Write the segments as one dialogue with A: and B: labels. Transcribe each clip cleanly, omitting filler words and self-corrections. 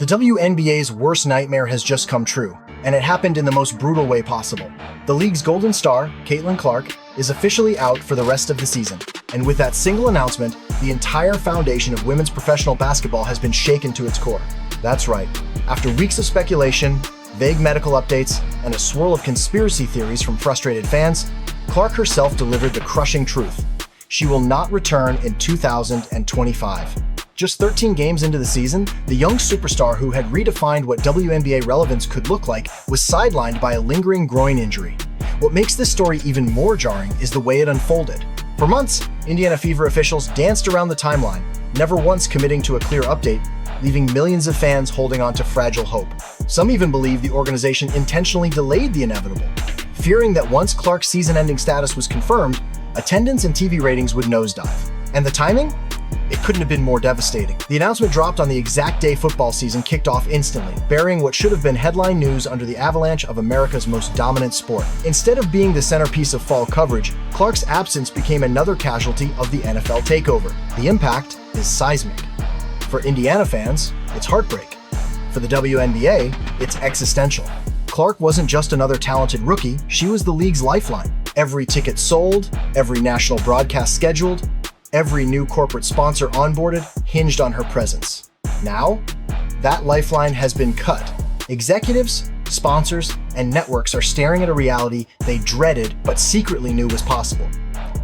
A: The WNBA's worst nightmare has just come true, and it happened in the most brutal way possible. The league's golden star, Caitlin Clark, is officially out for the rest of the season. And with that single announcement, the entire foundation of women's professional basketball has been shaken to its core. That's right. After weeks of speculation, vague medical updates, and a swirl of conspiracy theories from frustrated fans, Clark herself delivered the crushing truth. She will not return in 2025. Just 13 games into the season, the young superstar who had redefined what WNBA relevance could look like was sidelined by a lingering groin injury. What makes this story even more jarring is the way it unfolded. For months, Indiana Fever officials danced around the timeline, never once committing to a clear update, leaving millions of fans holding on to fragile hope. Some even believe the organization intentionally delayed the inevitable, fearing that once Clark's season-ending status was confirmed, attendance and TV ratings would nosedive. And the timing? It couldn't have been more devastating. The announcement dropped on the exact day football season kicked off instantly, burying what should have been headline news under the avalanche of America's most dominant sport. Instead of being the centerpiece of fall coverage, Clark's absence became another casualty of the NFL takeover. The impact is seismic. For Indiana fans, it's heartbreak. For the WNBA, it's existential. Clark wasn't just another talented rookie, she was the league's lifeline. Every ticket sold, every national broadcast scheduled, every new corporate sponsor onboarded hinged on her presence. Now, that lifeline has been cut. Executives, sponsors, and networks are staring at a reality they dreaded but secretly knew was possible.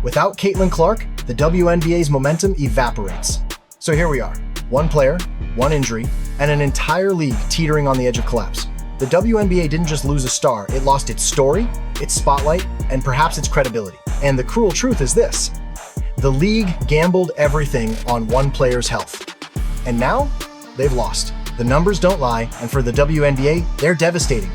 A: Without Caitlin Clark, the WNBA's momentum evaporates. So here we are, one player, one injury, and an entire league teetering on the edge of collapse. The WNBA didn't just lose a star, it lost its story, its spotlight, and perhaps its credibility. And the cruel truth is this: the league gambled everything on one player's health. And now, they've lost. The numbers don't lie, and for the WNBA, they're devastating.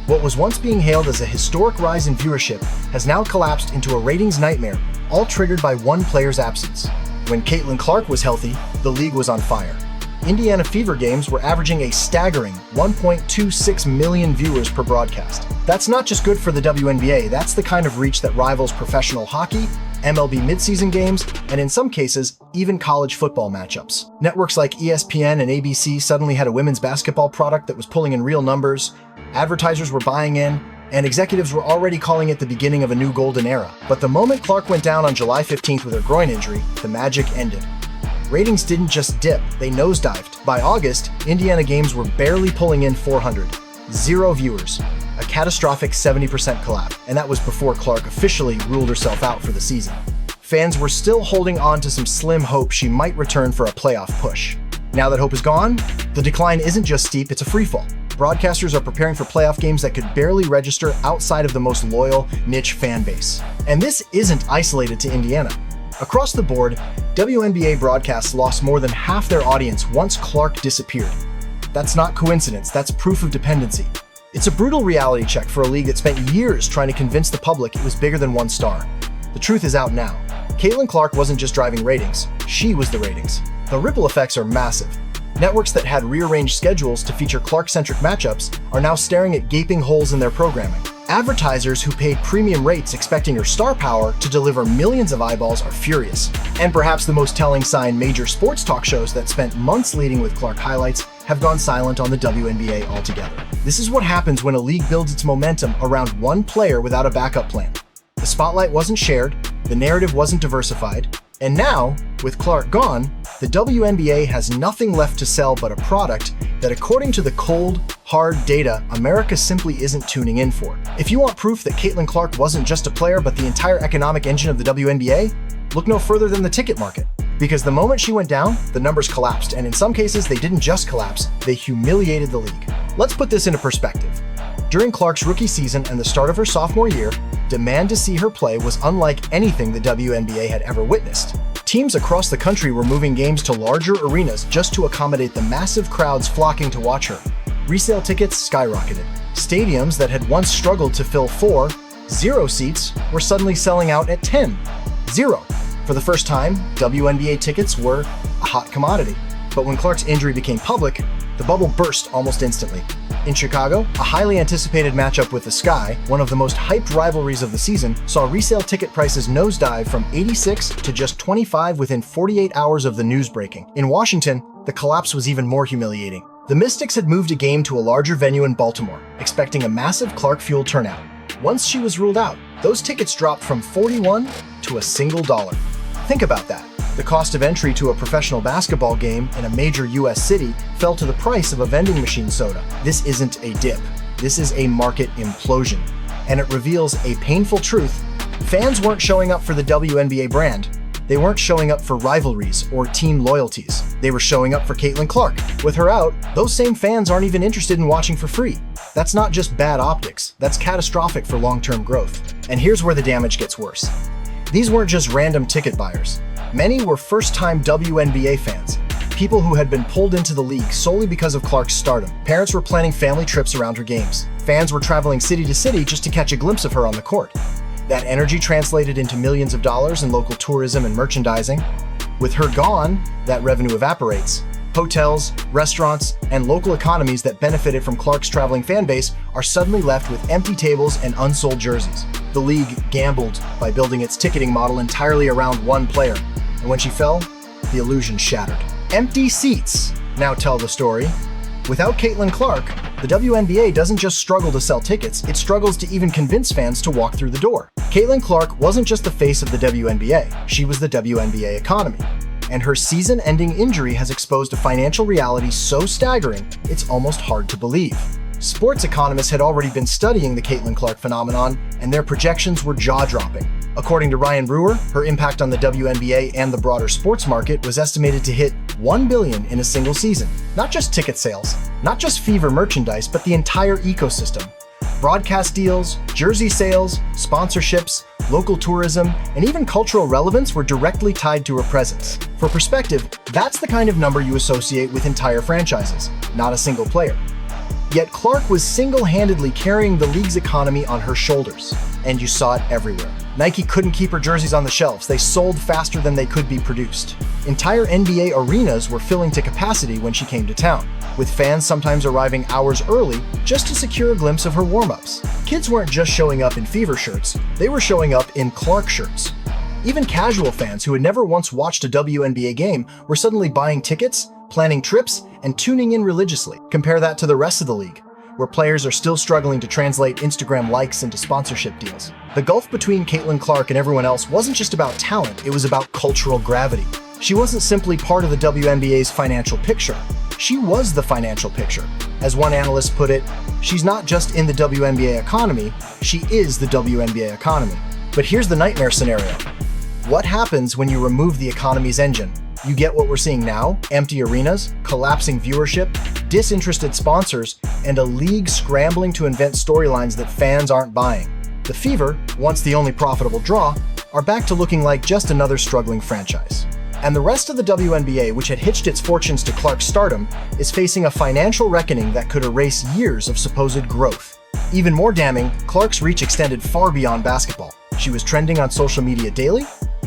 A: What was once being hailed as a historic rise in viewership has now collapsed into a ratings nightmare, all triggered by one player's absence. When Caitlin Clark was healthy, the league was on fire. Indiana Fever games were averaging a staggering 1.26 million viewers per broadcast. That's not just good for the WNBA, that's the kind of reach that rivals professional hockey, MLB midseason games, and in some cases, even college football matchups. Networks like ESPN and ABC suddenly had a women's basketball product that was pulling in real numbers, advertisers were buying in, and executives were already calling it the beginning of a new golden era. But the moment Clark went down on July 15th with her groin injury, the magic ended. Ratings didn't just dip, they nosedived. By August, Indiana games were barely pulling in 400. Zero viewers. A catastrophic 70% collapse, and that was before Clark officially ruled herself out for the season. Fans were still holding on to some slim hope she might return for a playoff push. Now that hope is gone, the decline isn't just steep, it's a freefall. Broadcasters are preparing for playoff games that could barely register outside of the most loyal, niche fan base. And this isn't isolated to Indiana. Across the board, WNBA broadcasts lost more than half their audience once Clark disappeared. That's not coincidence, that's proof of dependency. It's a brutal reality check for a league that spent years trying to convince the public it was bigger than one star. The truth is out now. Caitlin Clark wasn't just driving ratings, she was the ratings. The ripple effects are massive. Networks that had rearranged schedules to feature Clark-centric matchups are now staring at gaping holes in their programming. Advertisers who paid premium rates expecting her star power to deliver millions of eyeballs are furious. And perhaps the most telling sign, major sports talk shows that spent months leading with Clark highlights have gone silent on the WNBA altogether. This is what happens when a league builds its momentum around one player without a backup plan. The spotlight wasn't shared, the narrative wasn't diversified, and now, with Clark gone, the WNBA has nothing left to sell but a product that, according to the cold, hard data, America simply isn't tuning in for. If you want proof that Caitlin Clark wasn't just a player but the entire economic engine of the WNBA, look no further than the ticket market. Because the moment she went down, the numbers collapsed, and in some cases, they didn't just collapse, they humiliated the league. Let's put this into perspective. During Clark's rookie season and the start of her sophomore year, demand to see her play was unlike anything the WNBA had ever witnessed. Teams across the country were moving games to larger arenas just to accommodate the massive crowds flocking to watch her. Resale tickets skyrocketed. Stadiums that had once struggled to fill 0 seats were suddenly selling out at 0. For the first time, WNBA tickets were a hot commodity. But when Clark's injury became public, the bubble burst almost instantly. In Chicago, a highly anticipated matchup with the Sky, one of the most hyped rivalries of the season, saw resale ticket prices nosedive from 86 to just 25 within 48 hours of the news breaking. In Washington, the collapse was even more humiliating. The Mystics had moved a game to a larger venue in Baltimore, expecting a massive Clark-fueled turnout. Once she was ruled out, those tickets dropped from $41 to a single dollar. Think about that. The cost of entry to a professional basketball game in a major US city fell to the price of a vending machine soda. This isn't a dip. This is a market implosion. And it reveals a painful truth. Fans weren't showing up for the WNBA brand. They weren't showing up for rivalries or team loyalties. They were showing up for Caitlin Clark. With her out, those same fans aren't even interested in watching for free. That's not just bad optics, that's catastrophic for long-term growth. And here's where the damage gets worse. These weren't just random ticket buyers. Many were first-time WNBA fans, people who had been pulled into the league solely because of Clark's stardom. Parents were planning family trips around her games. Fans were traveling city to city just to catch a glimpse of her on the court. That energy translated into millions of dollars in local tourism and merchandising. With her gone, that revenue evaporates. Hotels, restaurants, and local economies that benefited from Clark's traveling fan base are suddenly left with empty tables and unsold jerseys. The league gambled by building its ticketing model entirely around one player, and when she fell, the illusion shattered. Empty seats now tell the story. Without Caitlin Clark, the WNBA doesn't just struggle to sell tickets, it struggles to even convince fans to walk through the door. Caitlin Clark wasn't just the face of the WNBA, she was the WNBA economy. And her season-ending injury has exposed a financial reality so staggering, it's almost hard to believe. Sports economists had already been studying the Caitlin Clark phenomenon, and their projections were jaw-dropping. According to Ryan Brewer, her impact on the WNBA and the broader sports market was estimated to hit $1 billion in a single season. Not just ticket sales, not just Fever merchandise, but the entire ecosystem. Broadcast deals, jersey sales, sponsorships, local tourism, and even cultural relevance were directly tied to her presence. For perspective, that's the kind of number you associate with entire franchises, not a single player. Yet Clark was single-handedly carrying the league's economy on her shoulders, and you saw it everywhere. Nike couldn't keep her jerseys on the shelves. They sold faster than they could be produced. Entire NBA arenas were filling to capacity when she came to town, with fans sometimes arriving hours early just to secure a glimpse of her warm-ups. Kids weren't just showing up in Fever shirts, they were showing up in Clark shirts. Even casual fans who had never once watched a WNBA game were suddenly buying tickets, planning trips, and tuning in religiously. Compare that to the rest of the league, where players are still struggling to translate Instagram likes into sponsorship deals. The gulf between Caitlin Clark and everyone else wasn't just about talent, it was about cultural gravity. She wasn't simply part of the WNBA's financial picture. She was the financial picture. As one analyst put it, she's not just in the WNBA economy, she is the WNBA economy. But here's the nightmare scenario. What happens when you remove the economy's engine? You get what we're seeing now: empty arenas, collapsing viewership, disinterested sponsors, and a league scrambling to invent storylines that fans aren't buying. The Fever, once the only profitable draw, are back to looking like just another struggling franchise. And the rest of the WNBA, which had hitched its fortunes to Clark's stardom, is facing a financial reckoning that could erase years of supposed growth. Even more damning, Clark's reach extended far beyond basketball. She was trending on social media daily,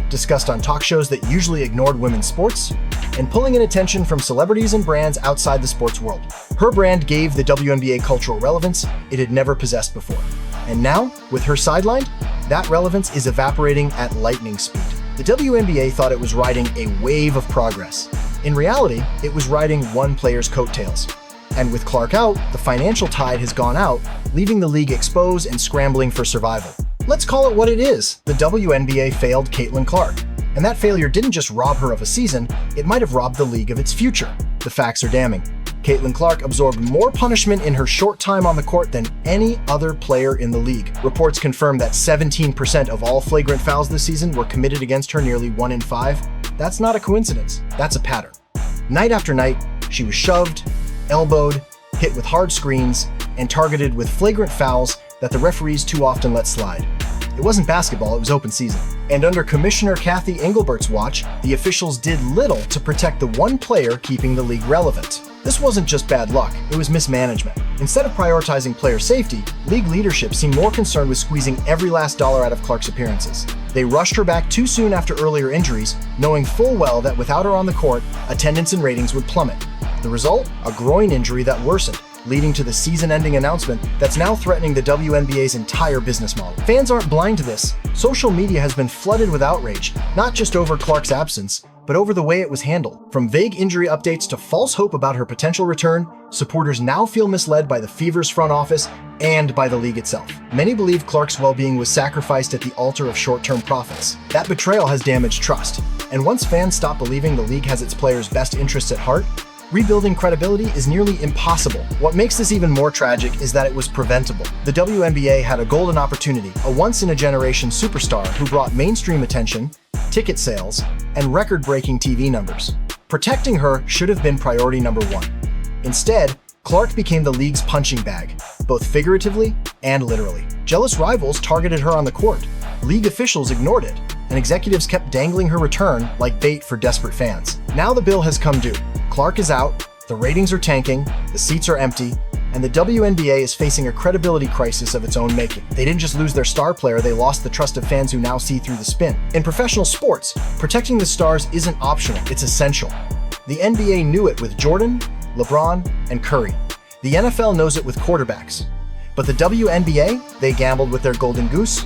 A: discussed on talk shows that usually ignored women's sports, and pulling in attention from celebrities and brands outside the sports world. Her brand gave the WNBA cultural relevance it had never possessed before. And now, with her sidelined, that relevance is evaporating at lightning speed. The WNBA thought it was riding a wave of progress. In reality, it was riding one player's coattails. And with Clark out, the financial tide has gone out, leaving the league exposed and scrambling for survival. Let's call it what it is. The WNBA failed Caitlin Clark. And that failure didn't just rob her of a season, it might have robbed the league of its future. The facts are damning. Caitlin Clark absorbed more punishment in her short time on the court than any other player in the league. Reports confirm that 17% of all flagrant fouls this season were committed against her, nearly 1 in 5. That's not a coincidence, that's a pattern. Night after night, she was shoved, elbowed, hit with hard screens, and targeted with flagrant fouls that the referees too often let slide. It wasn't basketball, it was open season. And under Commissioner Kathy Engelbert's watch, the officials did little to protect the one player keeping the league relevant. This wasn't just bad luck, it was mismanagement. Instead of prioritizing player safety, league leadership seemed more concerned with squeezing every last dollar out of Clark's appearances. They rushed her back too soon after earlier injuries, knowing full well that without her on the court, attendance and ratings would plummet. The result? A groin injury that worsened, leading to the season-ending announcement that's now threatening the WNBA's entire business model. Fans aren't blind to this. Social media has been flooded with outrage, not just over Clark's absence, but over the way it was handled. From vague injury updates to false hope about her potential return, supporters now feel misled by the Fever's front office and by the league itself. Many believe Clark's well-being was sacrificed at the altar of short-term profits. That betrayal has damaged trust, and once fans stop believing the league has its players' best interests at heart, rebuilding credibility is nearly impossible. What makes this even more tragic is that it was preventable. The WNBA had a golden opportunity, a once-in-a-generation superstar who brought mainstream attention, ticket sales, and record-breaking TV numbers. Protecting her should have been priority number one. Instead, Clark became the league's punching bag, both figuratively and literally. Jealous rivals targeted her on the court. League officials ignored it, and executives kept dangling her return like bait for desperate fans. Now the bill has come due. Clark is out, the ratings are tanking, the seats are empty, and the WNBA is facing a credibility crisis of its own making. They didn't just lose their star player, they lost the trust of fans who now see through the spin. In professional sports, protecting the stars isn't optional, it's essential. The NBA knew it with Jordan, LeBron, and Curry. The NFL knows it with quarterbacks. But the WNBA, they gambled with their golden goose,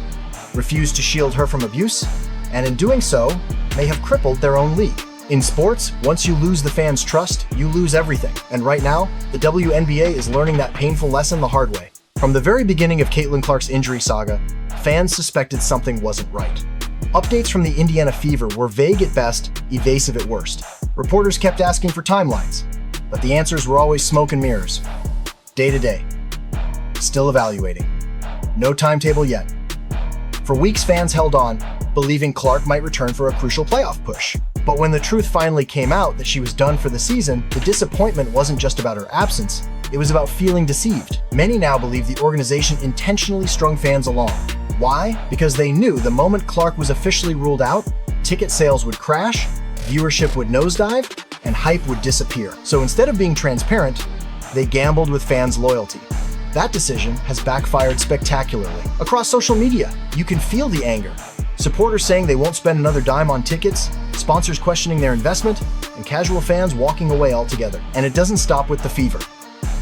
A: refused to shield her from abuse, and in doing so, may have crippled their own league. In sports, once you lose the fans' trust, you lose everything. And right now, the WNBA is learning that painful lesson the hard way. From the very beginning of Caitlin Clark's injury saga, fans suspected something wasn't right. Updates from the Indiana Fever were vague at best, evasive at worst. Reporters kept asking for timelines, but the answers were always smoke and mirrors. Day to day. Still evaluating. No timetable yet. For weeks, fans held on, believing Clark might return for a crucial playoff push. But when the truth finally came out that she was done for the season, the disappointment wasn't just about her absence, it was about feeling deceived. Many now believe the organization intentionally strung fans along. Why? Because they knew the moment Clark was officially ruled out, ticket sales would crash, viewership would nosedive, and hype would disappear. So instead of being transparent, they gambled with fans' loyalty. That decision has backfired spectacularly. Across social media, you can feel the anger. Supporters saying they won't spend another dime on tickets, sponsors questioning their investment, and casual fans walking away altogether. And it doesn't stop with the Fever.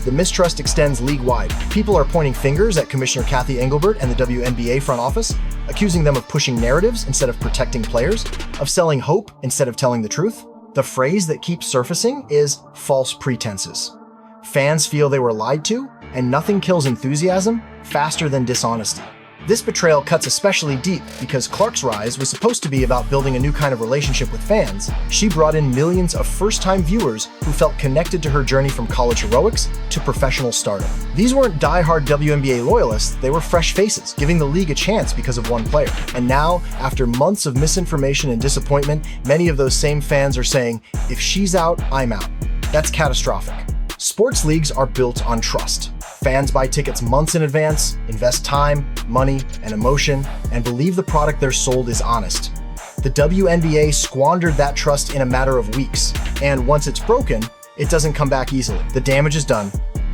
A: The mistrust extends league-wide. People are pointing fingers at Commissioner Kathy Engelbert and the WNBA front office, accusing them of pushing narratives instead of protecting players, of selling hope instead of telling the truth. The phrase that keeps surfacing is false pretenses. Fans feel they were lied to, and nothing kills enthusiasm faster than dishonesty. This betrayal cuts especially deep because Clark's rise was supposed to be about building a new kind of relationship with fans. She brought in millions of first-time viewers who felt connected to her journey from college heroics to professional stardom. These weren't die-hard WNBA loyalists, they were fresh faces, giving the league a chance because of one player. And now, after months of misinformation and disappointment, many of those same fans are saying, if she's out, I'm out. That's catastrophic. Sports leagues are built on trust. Fans buy tickets months in advance, invest time, money, and emotion, and believe the product they're sold is honest. The WNBA squandered that trust in a matter of weeks, and once it's broken, it doesn't come back easily. The damage is done,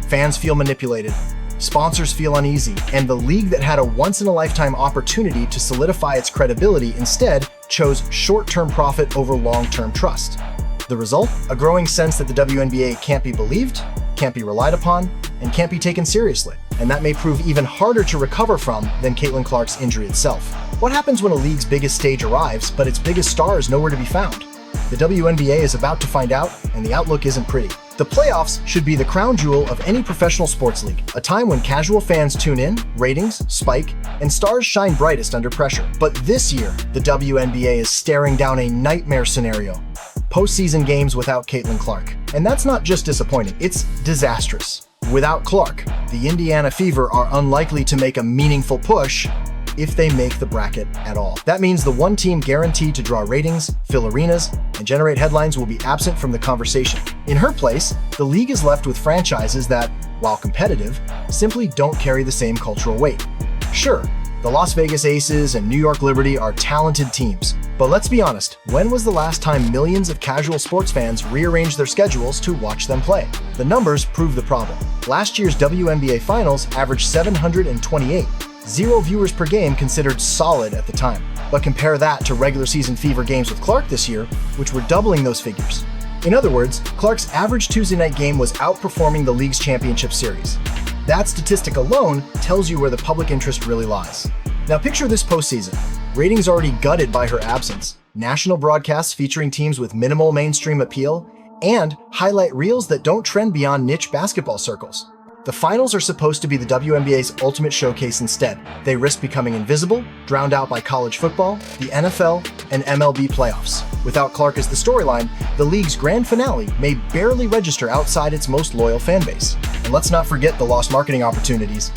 A: fans feel manipulated, sponsors feel uneasy, and the league that had a once-in-a-lifetime opportunity to solidify its credibility instead chose short-term profit over long-term trust. The result? A growing sense that the WNBA can't be believed, can't be relied upon, and can't be taken seriously. And that may prove even harder to recover from than Caitlin Clark's injury itself. What happens when a league's biggest stage arrives, but its biggest star is nowhere to be found? The WNBA is about to find out, and the outlook isn't pretty. The playoffs should be the crown jewel of any professional sports league, a time when casual fans tune in, ratings spike, and stars shine brightest under pressure. But this year, the WNBA is staring down a nightmare scenario. Postseason games without Caitlin Clark. And that's not just disappointing, it's disastrous. Without Clark, the Indiana Fever are unlikely to make a meaningful push if they make the bracket at all. That means the one team guaranteed to draw ratings, fill arenas, and generate headlines will be absent from the conversation. In her place, the league is left with franchises that, while competitive, simply don't carry the same cultural weight. Sure, the Las Vegas Aces and New York Liberty are talented teams, but let's be honest, when was the last time millions of casual sports fans rearranged their schedules to watch them play? The numbers prove the problem. Last year's WNBA Finals averaged 728, 0 viewers per game considered solid at the time. But compare that to regular season Fever games with Clark this year, which were doubling those figures. In other words, Clark's average Tuesday night game was outperforming the league's championship series. That statistic alone tells you where the public interest really lies. Now picture this postseason. Ratings already gutted by her absence. national broadcasts featuring teams with minimal mainstream appeal, and highlight reels that don't trend beyond niche basketball circles. The finals are supposed to be the WNBA's ultimate showcase instead. They risk becoming invisible, drowned out by college football, the NFL, and MLB playoffs. Without Clark as the storyline, the league's grand finale may barely register outside its most loyal fanbase. And let's not forget the lost marketing opportunities.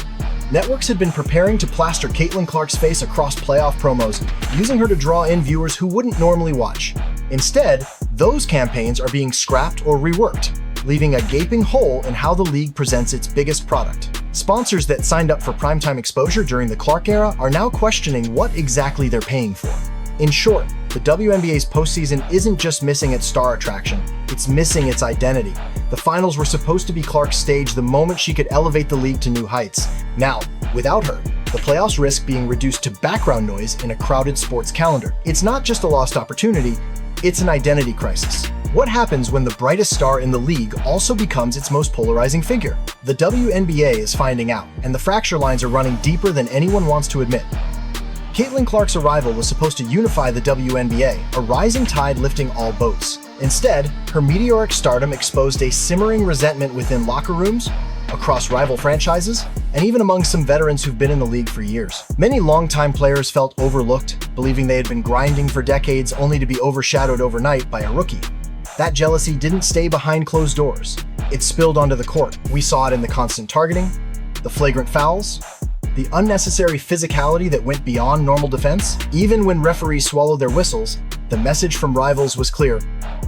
A: Networks had been preparing to plaster Caitlin Clark's face across playoff promos, using her to draw in viewers who wouldn't normally watch. Instead, those campaigns are being scrapped or reworked, leaving a gaping hole in how the league presents its biggest product. Sponsors that signed up for primetime exposure during the Clark era are now questioning what exactly they're paying for. In short, the WNBA's postseason isn't just missing its star attraction, it's missing its identity. The finals were supposed to be Clark's stage the moment she could elevate the league to new heights. Now, without her, the playoffs risk being reduced to background noise in a crowded sports calendar. It's not just a lost opportunity, it's an identity crisis. What happens when the brightest star in the league also becomes its most polarizing figure? The WNBA is finding out, and the fracture lines are running deeper than anyone wants to admit. Caitlin Clark's arrival was supposed to unify the WNBA, a rising tide lifting all boats. Instead, her meteoric stardom exposed a simmering resentment within locker rooms, across rival franchises, and even among some veterans who've been in the league for years. Many longtime players felt overlooked, believing they had been grinding for decades only to be overshadowed overnight by a rookie. That jealousy didn't stay behind closed doors. It spilled onto the court. We saw it in the constant targeting, the flagrant fouls, the unnecessary physicality that went beyond normal defense. Even when referees swallowed their whistles, the message from rivals was clear.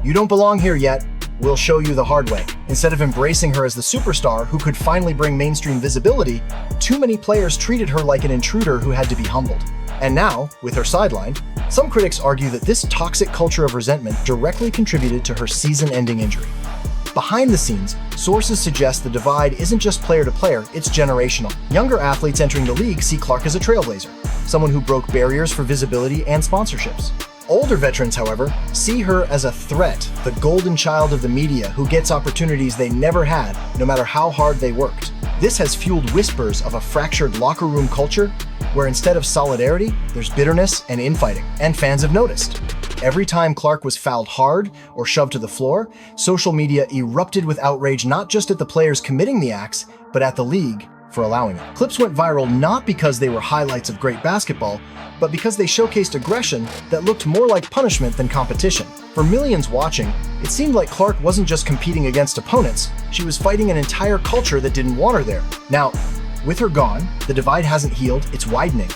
A: You don't belong here yet. We'll show you the hard way. Instead of embracing her as the superstar who could finally bring mainstream visibility, too many players treated her like an intruder who had to be humbled. And now, with her sidelined, some critics argue that this toxic culture of resentment directly contributed to her season-ending injury. Behind the scenes, sources suggest the divide isn't just player to player, it's generational. Younger athletes entering the league see Clark as a trailblazer, someone who broke barriers for visibility and sponsorships. Older veterans, however, see her as a threat, the golden child of the media who gets opportunities they never had, no matter how hard they worked. This has fueled whispers of a fractured locker room culture where instead of solidarity, there's bitterness and infighting. And fans have noticed. Every time Clark was fouled hard or shoved to the floor, social media erupted with outrage not just at the players committing the acts, but at the league for allowing it. Clips went viral not because they were highlights of great basketball, but because they showcased aggression that looked more like punishment than competition. For millions watching, it seemed like Clark wasn't just competing against opponents, she was fighting an entire culture that didn't want her there. Now, with her gone, the divide hasn't healed, it's widening.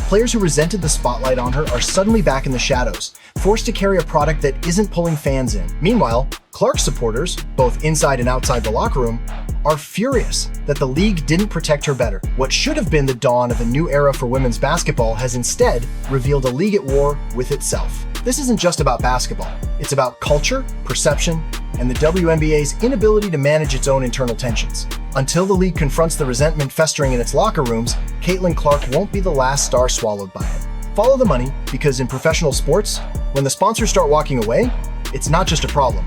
A: Players who resented the spotlight on her are suddenly back in the shadows, forced to carry a product that isn't pulling fans in. Meanwhile, Clark's supporters, both inside and outside the locker room, are furious that the league didn't protect her better. What should have been the dawn of a new era for women's basketball has instead revealed a league at war with itself. This isn't just about basketball. It's about culture, perception, and the WNBA's inability to manage its own internal tensions. Until the league confronts the resentment festering in its locker rooms, Caitlin Clark won't be the last star swallowed by it. Follow the money, because in professional sports, when the sponsors start walking away, it's not just a problem,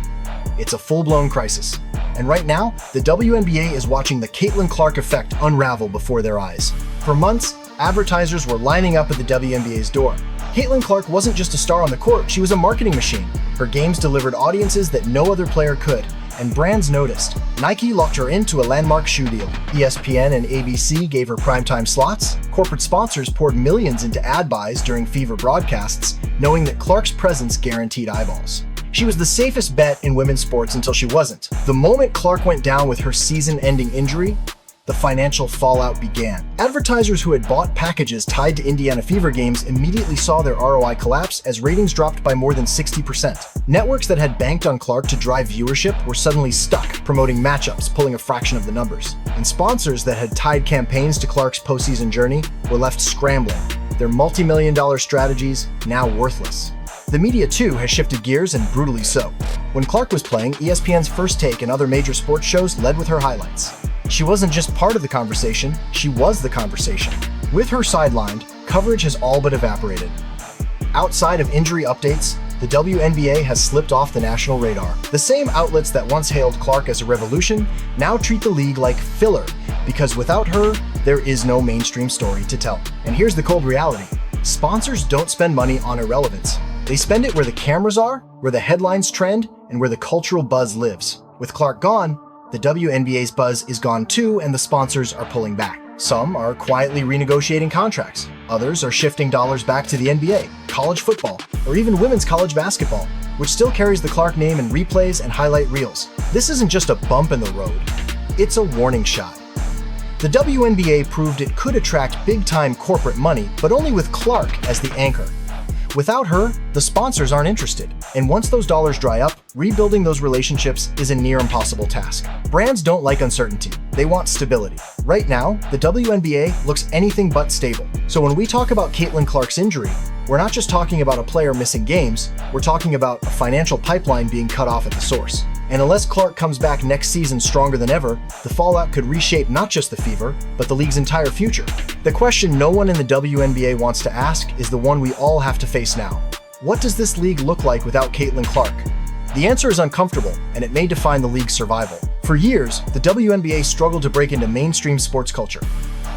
A: it's a full-blown crisis. And right now, the WNBA is watching the Caitlin Clark effect unravel before their eyes. For months, advertisers were lining up at the WNBA's door. Caitlin Clark wasn't just a star on the court, she was a marketing machine. Her games delivered audiences that no other player could, and brands noticed. Nike locked her into a landmark shoe deal. ESPN and ABC gave her primetime slots. Corporate sponsors poured millions into ad buys during Fever broadcasts, knowing that Clark's presence guaranteed eyeballs. She was the safest bet in women's sports until she wasn't. The moment Clark went down with her season-ending injury, the financial fallout began. Advertisers who had bought packages tied to Indiana Fever games immediately saw their ROI collapse as ratings dropped by more than 60%. Networks that had banked on Clark to drive viewership were suddenly stuck promoting matchups, pulling a fraction of the numbers. And sponsors that had tied campaigns to Clark's postseason journey were left scrambling, their multi-million-dollar strategies now worthless. The media too has shifted gears, and brutally so. When Clark was playing, ESPN's First Take and other major sports shows led with her highlights. She wasn't just part of the conversation, she was the conversation. With her sidelined, coverage has all but evaporated. Outside of injury updates, the WNBA has slipped off the national radar. The same outlets that once hailed Clark as a revolution now treat the league like filler, because without her, there is no mainstream story to tell. And here's the cold reality. Sponsors don't spend money on irrelevance. They spend it where the cameras are, where the headlines trend, and where the cultural buzz lives. With Clark gone, the WNBA's buzz is gone too, and the sponsors are pulling back. Some are quietly renegotiating contracts. Others are shifting dollars back to the NBA, college football, or even women's college basketball, which still carries the Clark name in replays and highlight reels. This isn't just a bump in the road. It's a warning shot. The WNBA proved it could attract big-time corporate money, but only with Clark as the anchor. Without her, the sponsors aren't interested. And once those dollars dry up, rebuilding those relationships is a near impossible task. Brands don't like uncertainty. They want stability. Right now, the WNBA looks anything but stable. So when we talk about Caitlin Clark's injury, we're not just talking about a player missing games, we're talking about a financial pipeline being cut off at the source. And unless Clark comes back next season stronger than ever, the fallout could reshape not just the Fever, but the league's entire future. The question no one in the WNBA wants to ask is the one we all have to face now. What does this league look like without Caitlin Clark? The answer is uncomfortable, and it may define the league's survival. For years, the WNBA struggled to break into mainstream sports culture.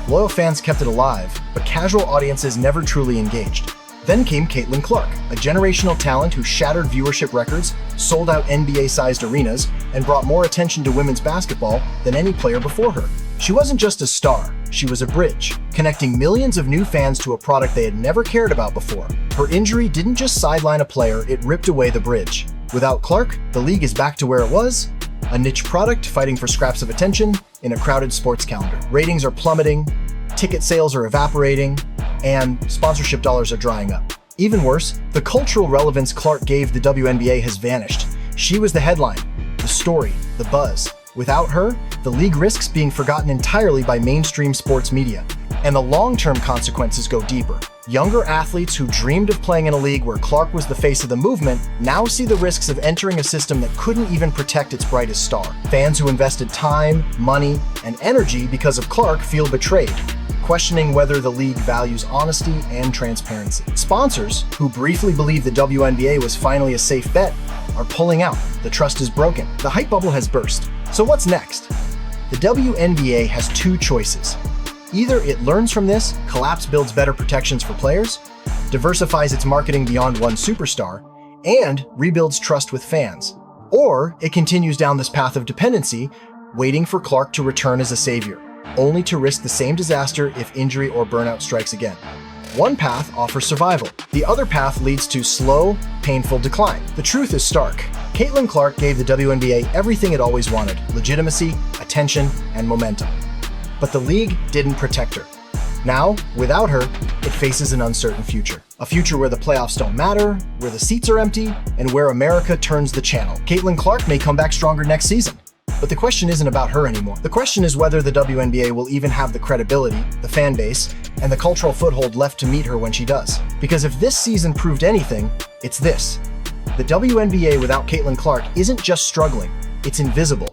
A: Loyal fans kept it alive, but casual audiences never truly engaged. Then came Caitlin Clark, a generational talent who shattered viewership records, sold out NBA-sized arenas, and brought more attention to women's basketball than any player before her. She wasn't just a star, she was a bridge, connecting millions of new fans to a product they had never cared about before. Her injury didn't just sideline a player, it ripped away the bridge. Without Clark, the league is back to where it was, a niche product fighting for scraps of attention in a crowded sports calendar. Ratings are plummeting, ticket sales are evaporating, and sponsorship dollars are drying up. Even worse, the cultural relevance Clark gave the WNBA has vanished. She was the headline, the story, the buzz. Without her, the league risks being forgotten entirely by mainstream sports media. And the long-term consequences go deeper. Younger athletes who dreamed of playing in a league where Clark was the face of the movement now see the risks of entering a system that couldn't even protect its brightest star. Fans who invested time, money, and energy because of Clark feel betrayed, questioning whether the league values honesty and transparency. Sponsors, who briefly believed the WNBA was finally a safe bet, are pulling out. The trust is broken. The hype bubble has burst. So what's next? The WNBA has two choices. Either it learns from this, collapse builds better protections for players, diversifies its marketing beyond one superstar, and rebuilds trust with fans. Or it continues down this path of dependency, waiting for Clark to return as a savior, only to risk the same disaster if injury or burnout strikes again. One path offers survival. The other path leads to slow, painful decline. The truth is stark. Caitlin Clark gave the WNBA everything it always wanted: legitimacy, attention, and momentum. But the league didn't protect her. Now, without her, it faces an uncertain future. A future where the playoffs don't matter, where the seats are empty, and where America turns the channel. Caitlin Clark may come back stronger next season. But the question isn't about her anymore. The question is whether the WNBA will even have the credibility, the fan base, and the cultural foothold left to meet her when she does. Because if this season proved anything, it's this. The WNBA without Caitlin Clark isn't just struggling, it's invisible.